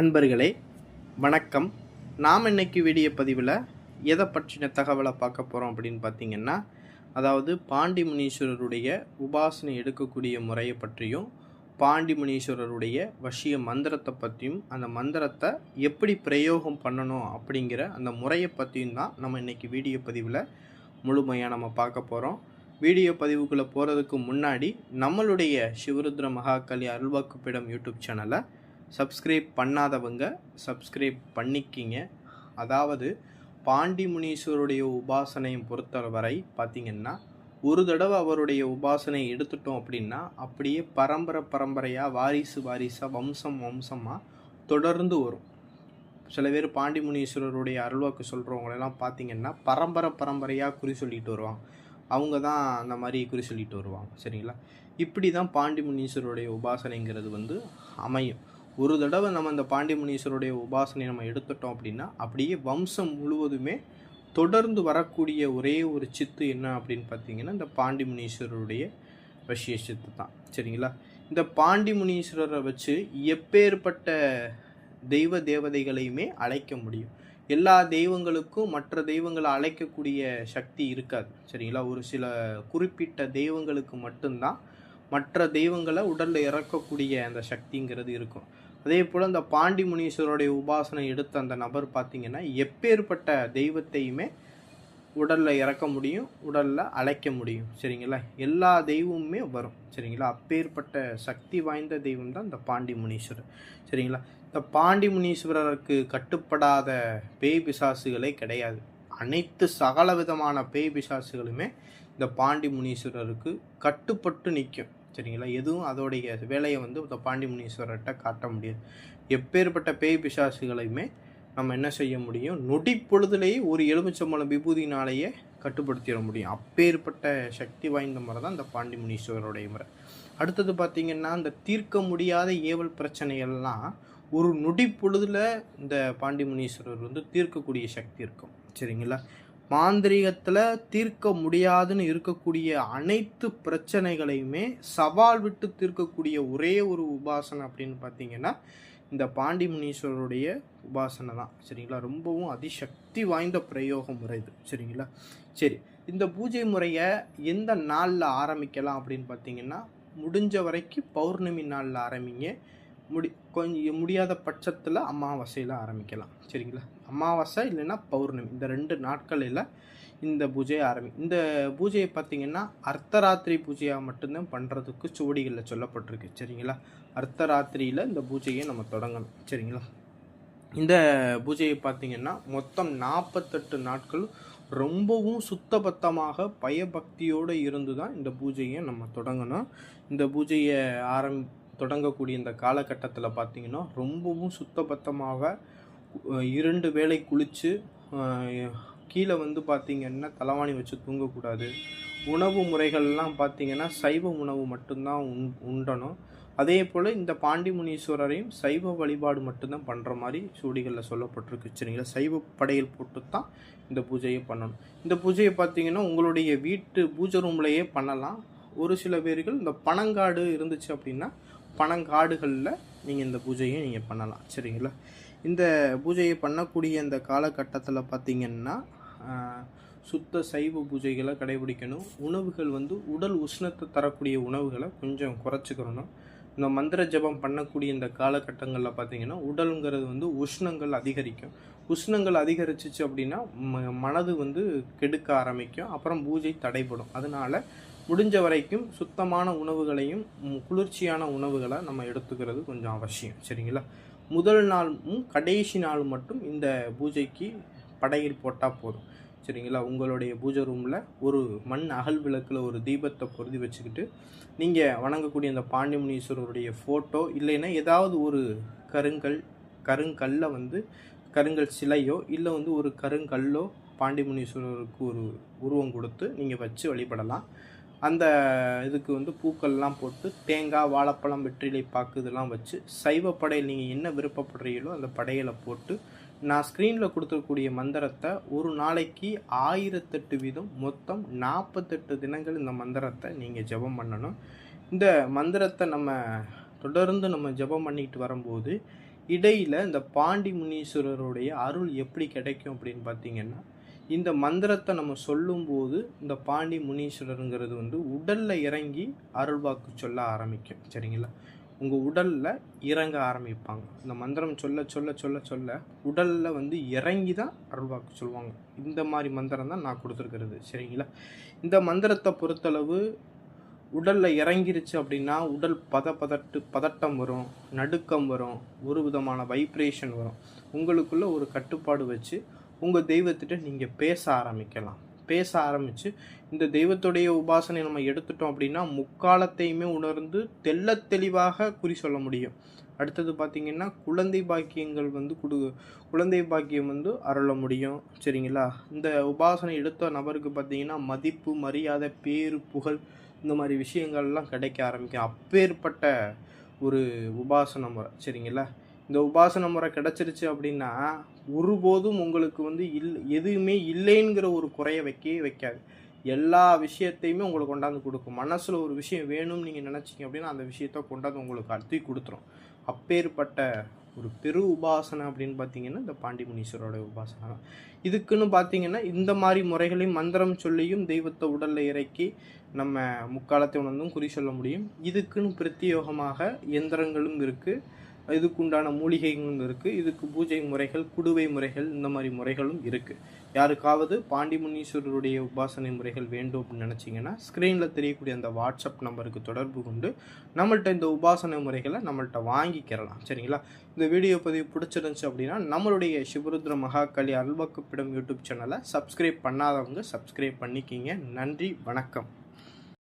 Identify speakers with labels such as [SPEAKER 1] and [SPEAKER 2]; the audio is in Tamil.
[SPEAKER 1] அன்பர்களே வணக்கம். நாம் இன்னைக்கு வீடியோ பதிவில் எதை பற்றின தகவலை பார்க்க போகிறோம் அப்படின்னு பார்த்தீங்கன்னா, அதாவது பாண்டி முனீஸ்வரருடைய உபாசனை எடுக்கக்கூடிய முறையை பற்றியும், பாண்டி முனீஸ்வரருடைய வசிய மந்திரத்தை பற்றியும், அந்த மந்திரத்தை எப்படி பிரயோகம் பண்ணணும் அப்படிங்கிற அந்த முறையை பற்றியும் தான் நம்ம இன்னைக்கு வீடியோ பதிவில் முழுமையாக நம்ம பார்க்க போகிறோம். வீடியோ பதிவுக்குள்ளே போகிறதுக்கு முன்னாடி நம்மளுடைய சிவருத்ர மகாகாளி அருள்வாக்குப்பீடம் யூடியூப் சேனலை சப்ஸ்கிரைப் பண்ணாதவங்க சப்ஸ்கிரைப் பண்ணிக்கிங்க. அதாவது பாண்டி முனீஸ்வருடைய உபாசனையை பொறுத்தவரை பார்த்திங்கன்னா, ஒரு தடவை அவருடைய உபாசனை எடுத்துட்டோம் அப்படின்னா அப்படியே பரம்பரையாக வாரிசாக வம்சமாக தொடர்ந்து வரும். சில பேர் பாண்டி முனீஸ்வரருடைய அருள்வாக்கு சொல்கிறவங்களெல்லாம் பார்த்திங்கன்னா பரம்பரையாக குறி சொல்லிட்டு வருவாங்க. அவங்க தான் அந்த மாதிரி குறி சொல்லிட்டு வருவாங்க. சரிங்களா? இப்படி தான் பாண்டி முனீஸ்வரருடைய உபாசனைங்கிறது அமையும். ஒரு தடவை நம்ம அந்த பாண்டி முனீஸ்வருடைய உபாசனை நம்ம எடுத்துட்டோம் அப்படின்னா அப்படியே வம்சம் முழுவதுமே தொடர்ந்து வரக்கூடிய ஒரே ஒரு சித்து என்ன அப்படின்னு பார்த்தீங்கன்னா, இந்த பாண்டி முனீஸ்வரருடைய வசிய சித்து தான். சரிங்களா? இந்த பாண்டி முனீஸ்வரரை வச்சு எப்பேற்பட்ட தெய்வ தேவதைகளையுமே அழைக்க முடியும். எல்லா தெய்வங்களுக்கும் மற்ற தெய்வங்களை அழைக்கக்கூடிய சக்தி இருக்காது. சரிங்களா? ஒரு சில குறிப்பிட்ட தெய்வங்களுக்கு மட்டும்தான் மற்ற தெய்வங்களை உடலில் இறக்கக்கூடிய அந்த சக்திங்கிறது இருக்கும். அதே போல் இந்த பாண்டி முனீஸ்வரருடைய உபாசனை எடுத்த அந்த நபர் பார்த்திங்கன்னா எப்பேற்பட்ட தெய்வத்தையுமே உடலில் இறக்க முடியும், உடலில் அழைக்க முடியும். சரிங்களா? எல்லா தெய்வமுமே வரும். சரிங்களா? அப்பேற்பட்ட சக்தி வாய்ந்த தெய்வம் தான் இந்த பாண்டி முனீஸ்வரர். சரிங்களா? இந்த பாண்டி முனீஸ்வரருக்கு கட்டுப்படாத பேய் பிசாசுகளே கிடையாது. அனைத்து சகல விதமான பேய் பிசாசுகளுமே இந்த பாண்டி முனீஸ்வரருக்கு கட்டுப்பட்டு நிற்கும். சரிங்களா? எதுவும் அதோடைய வேலையை இந்த பாண்டி முனீஸ்வரர்கிட்ட காட்ட முடியாது. எப்பேற்பட்ட பேய் பிசாசுகளையுமே நம்ம என்ன செய்ய முடியும், நொடி பொழுதுலேயே ஒரு எலுமிச்சம்பழம் விபூதினாலேயே கட்டுப்படுத்திட முடியும். அப்பேற்பட்ட சக்தி வாய்ந்த முறை தான் இந்த பாண்டி முனீஸ்வரருடைய முறை. அடுத்தது பார்த்திங்கன்னா, இந்த தீர்க்க முடியாத ஏவல் பிரச்சனைகள்லாம் ஒரு நொடி பொழுதில் இந்த பாண்டி முனீஸ்வரர் தீர்க்கக்கூடிய சக்தி இருக்கும். சரிங்களா? மாந்திரீகத்தில் தீர்க்க முடியாதுன்னு இருக்கக்கூடிய அனைத்து பிரச்சனைகளையுமே சவால் விட்டு தீர்க்கக்கூடிய ஒரே ஒரு உபாசனை அப்படின்னு பார்த்தீங்கன்னா இந்த பாண்டி முனீஸ்வரருடைய உபாசனை தான். சரிங்களா? ரொம்பவும் அதிசக்தி வாய்ந்த பிரயோக முறை இது. சரிங்களா? சரி, இந்த பூஜை முறையை எந்த நாளில் ஆரம்பிக்கலாம் அப்படின்னு பார்த்தீங்கன்னா, முடிஞ்ச வரைக்கும் பௌர்ணமி நாளில் ஆரம்பிங்க. கொஞ்சம் முடியாத பட்சத்தில் அமாவாசையில் ஆரம்பிக்கலாம். சரிங்களா? அமாவாசை இல்லைன்னா பௌர்ணமி, இந்த 2 நாட்களில் இந்த பூஜையை இந்த பூஜையை பார்த்திங்கன்னா அர்த்தராத்திரி பூஜையாக மட்டும்தான் பண்ணுறதுக்கு சுவடிகளில் சொல்லப்பட்டிருக்கு. சரிங்களா? அர்த்தராத்திரியில் இந்த பூஜையை நம்ம தொடங்கணும். சரிங்களா? இந்த பூஜையை பார்த்திங்கன்னா மொத்தம் 48 நாட்கள் ரொம்பவும் சுத்தபத்தமாக பயபக்தியோடு இருந்து தான் இந்த பூஜையை நம்ம தொடங்கணும். இந்த பூஜையை தொடங்கக்கூடிய இந்த காலகட்டத்தில் பார்த்திங்கன்னா ரொம்பவும் சுத்தபத்தமாக 2 வேளை குளித்து கீழே பார்த்திங்கன்னா தலைவாணி வச்சு தூங்கக்கூடாது. உணவு முறைகள்லாம் பார்த்திங்கன்னா சைவ உணவு மட்டும்தான் உண்டணும். அதே போல் இந்த பாண்டி முனீஸ்வரரையும் சைவ வழிபாடு மட்டும்தான் பண்ணுற மாதிரி சூடிகளில் சொல்லப்பட்டிருக்கு. சரிங்களா? சைவ படையல் போட்டு தான் இந்த பூஜையை பண்ணணும். இந்த பூஜையை பார்த்திங்கன்னா உங்களுடைய வீட்டு பூஜை ரூம்லையே பண்ணலாம். ஒரு சில பேர்கள் இந்த பனங்காடு இருந்துச்சு அப்படின்னா பனங்காடுகளில் நீங்கள் இந்த பூஜையை நீங்கள் பண்ணலாம். சரிங்களா? இந்த பூஜையை பண்ணக்கூடிய இந்த காலகட்டத்தில் பார்த்திங்கன்னா சுத்த சைவ பூஜைகளை கடைபிடிக்கணும். உணவுகள் உடல் உஷ்ணத்தை தரக்கூடிய உணவுகளை கொஞ்சம் குறைச்சிக்கிறணும். இந்த மந்திர ஜபம் பண்ணக்கூடிய இந்த காலகட்டங்களில் பார்த்திங்கன்னா உடலுங்கிறது உஷ்ணங்கள் அதிகரிக்கும். உஷ்ணங்கள் அதிகரிச்சிச்சு அப்படின்னா மனது கெடுக்க ஆரம்பிக்கும். அப்புறம் பூஜை தடைப்படும். அதனால் முடிஞ்ச வரைக்கும் சுத்தமான உணவுகளையும் குளிர்ச்சியான உணவுகளை நம்ம எடுத்துக்கிறது கொஞ்சம் அவசியம். சரிங்களா? முதல் நாளும் கடைசி நாள் மட்டும் இந்த பூஜைக்கு படையல் போட்டால் போதும். சரிங்களா? உங்களுடைய பூஜை ரூமில் ஒரு மண் அகல் விளக்கில் ஒரு தீபத்தை பொருத்தி வச்சுக்கிட்டு நீங்கள் வணங்கக்கூடிய இந்த பாண்டி முனீஸ்வரருடைய ஃபோட்டோ இல்லைன்னா ஏதாவது ஒரு கருங்கல்ல கருங்கல் சிலையோ இல்லை ஒரு கருங்கல்லோ பாண்டி முனீஸ்வரருக்கு ஒரு உருவம் கொடுத்து நீங்கள் வச்சு வழிபடலாம். அந்த இதுக்கு பூக்கள்லாம் போட்டு தேங்காய், வாழைப்பழம், வெற்றிலை பாக்கு இதெல்லாம் வச்சு சைவ படையல் நீங்கள் என்ன விருப்பப்படுறீங்களோ அந்த படையலை போட்டு நான் ஸ்க்ரீனில் கொடுத்துருக்கூடிய மந்திரத்தை ஒரு நாளைக்கு 1008 வீதம் மொத்தம் 48 தினங்கள் இந்த மந்திரத்தை நீங்கள் ஜெபம் பண்ணணும். இந்த மந்திரத்தை நம்ம தொடர்ந்து ஜெபம் பண்ணிட்டு வரும்போது இடையில் இந்த பாண்டி முனீஸ்வரருடைய அருள் எப்படி கிடைக்கும் அப்படின்னு பார்த்தீங்கன்னா, இந்த மந்திரத்தை நம்ம சொல்லும்போது இந்த பாண்டி முனீஸ்வரருங்கிறது வந்து உடலில் இறங்கி அருள்வாக்கு சொல்ல ஆரம்பிக்கும். சரிங்களா? உங்கள் உடலில் இறங்க ஆரம்பிப்பாங்க. இந்த மந்திரம் சொல்ல சொல்ல சொல்ல சொல்ல உடலில் வந்து இறங்கி தான் அருள்வாக்கு சொல்லுவாங்க. இந்த மாதிரி மந்திரம் தான் நான் கொடுத்துருக்கிறது. சரிங்களா? இந்த மந்திரத்தை பொறுத்தளவு உடலில் இறங்கிருச்சு அப்படின்னா உடல் பதட்டம் வரும், நடுக்கம் வரும், ஒரு விதமான வைப்ரேஷன் வரும். உங்களுக்குள்ள ஒரு கட்டுப்பாடு வச்சு உங்கள் தெய்வத்திட்ட நீங்கள் பேச ஆரம்பிக்கலாம். பேச ஆரம்பித்து இந்த தெய்வத்துடைய உபாசனை நம்ம எடுத்துட்டோம் அப்படின்னா முக்காலத்தையுமே உணர்ந்து தெள்ளத் தெளிவாக குறி சொல்ல முடியும். அடுத்தது பார்த்திங்கன்னா குழந்தை பாக்கியங்கள் வந்து குழந்தை பாக்கியம் வந்து அருள முடியும். சரிங்களா? இந்த உபாசனை எடுத்த நபருக்கு பார்த்திங்கன்னா மதிப்பு, மரியாதை, பேரு, புகழ் இந்த மாதிரி விஷயங்கள்லாம் கிடைக்க ஆரம்பிக்கும். அப்பேற்பட்ட ஒரு உபாசனை முறை. சரிங்களா? இந்த உபாசன முறை கிடச்சிருச்சு அப்படின்னா ஒருபோதும் உங்களுக்கு வந்து எதுவுமே இல்லைங்கிற ஒரு குறைய வைக்கவே வைக்காது. எல்லா விஷயத்தையுமே உங்களுக்கு கொண்டாந்து கொடுக்கும். மனசில் ஒரு விஷயம் வேணும்னு நீங்கள் நினச்சிங்க அப்படின்னா அந்த விஷயத்த கொண்டாந்து உங்களுக்கு அடுத்து கொடுத்துரும். அப்பேற்பட்ட ஒரு பெரு உபாசனை அப்படின்னு பார்த்தீங்கன்னா இந்த பாண்டி முனீஸ்வரோட உபாசனை தான். இதுக்குன்னு பார்த்தீங்கன்னா இந்த மாதிரி முறைகளையும் மந்திரம் சொல்லியும் தெய்வத்தை உடலில் இறக்கி நம்ம முக்காலத்தை உணர்ந்தும் குறி சொல்ல முடியும். இதுக்குன்னு பிரத்யேகமாக எந்திரங்களும் இருக்குது, இதுக்குண்டான மூலிகைகளும் இருக்குது, இதுக்கு பூஜை முறைகள், குடுவை முறைகள், இந்த மாதிரி முறைகளும் இருக்குது. யாருக்காவது பாண்டி முனீஸ்வரருடைய உபாசனை முறைகள் வேண்டும் அப்படின்னு நினச்சிங்கன்னா ஸ்க்ரீனில் தெரியக்கூடிய அந்த வாட்ஸ்அப் நம்பருக்கு தொடர்பு கொண்டு நம்மள்ட்ட இந்த உபாசனை முறைகளை நம்மள்ட்ட வாங்கிக்கிறலாம். சரிங்களா? இந்த வீடியோ பதிவு பிடிச்சிருந்துச்சு அப்படின்னா நம்மளுடைய சிவருத்ர மகாகாளி அருள்வாக்குப்பிடம் யூடியூப் சேனலை சப்ஸ்கிரைப் பண்ணாதவங்க சப்ஸ்கிரைப் பண்ணிக்கிங்க. நன்றி, வணக்கம்.